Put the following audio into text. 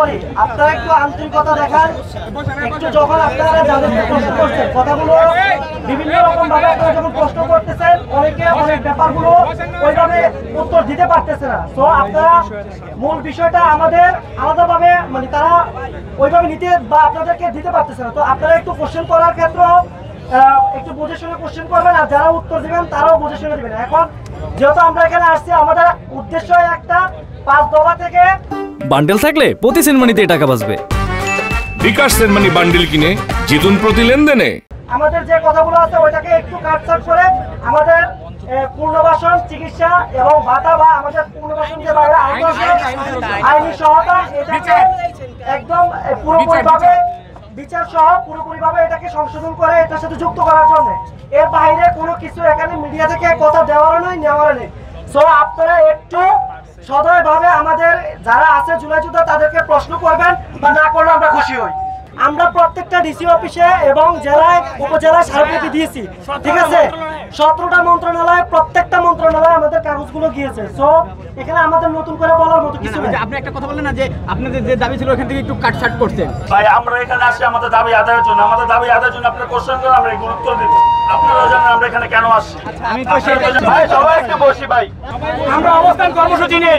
বলি, আপনারা একটু আন্তরিকতা দেখান। একটু যখন আপনারা যাদেরকে প্রশ্ন করছেন কথাগুলো বিভিন্ন রকম ভাবে আপনারা যখন প্রশ্ন করতেছেন, অনেকে অনেক ব্যাপারগুলো ওইভাবে উত্তর দিতে পারতেছে না। তো আপনারা মূল বিষয়টা আমাদের আলাদাভাবে মানে তারা ওইভাবে নিতে বা আপনাদেরকে দিতে পারতেছে না। তো আপনারা একটু কোশ্চেন করার ক্ষেত্রে একটু বুঝে শুনে কোশ্চেন করবেন, আর যারা উত্তর দিবেন তারাও বুঝে শুনে দিবেন। এখন যেহেতু আমরা এখানে আসছি, আমাদের উদ্দেশ্য একটা 5 দফা থেকে বান্ডেল থাকলে প্রতি সেনমানিতে টাকা বাঁচবে। বিকাশ সেনমানি বান্ডেল কিনে জিতুন প্রতি লেনদেনে। আমাদের যে কথাগুলো আছে ওইটাকে একটু কাটছাট করে আমাদের পুনর্বাসন চিকিৎসা এবং ভাতা বা আমাদের পুনর্বাসন যে আইনি সহায়তা এটাকে একদম পুরোপুরিভাবে বিচার সহ পুরোপুরিভাবে এটাকে সংশোধন করে এটার সাথে যুক্ত করার জন্য। এর বাইরে কোনো কিছু এখানে মিডিয়া থেকে কথা দেওয়ারও নয়, নেওয়ারও নেই। সো আপনারা একটু সদয়ভাবে আমাদের যারা আছে জুলাই যোদ্ধা তাদেরকে প্রশ্ন করবেন, বা না করলে আমরা খুশি হই। আমরা প্রত্যেকটা ডিসি অফিসে এবং জেলায় উপজেলায় স্মারকলিপি দিয়েছি, ঠিক আছে? 17টা মন্ত্রণালয়, প্রত্যেকটা মন্ত্রণালয় আমাদের কাগজগুলো গিয়েছে। সো এখানে আমাদের নতুন করে বলার মতো কিছু নেই। আপনি একটা কথা বললেন না যে আপনাদের যে দাবি ছিল ওখান থেকে একটু কাটছাট করছেন। ভাই আমরা এখানে আসি আমাদের দাবি আদায়ের জন্য, আমাদের দাবি আদায়ের জন্য আপনারা কোশ্চেন করেন, আমরা গুরুত্ব দেব। আপনারা জানেন আমরা এখানে কেন আসছি। আমি তো ভাই সবাই একটু বসি ভাই, আমরা অবস্থান কর্মসূচি নিয়ে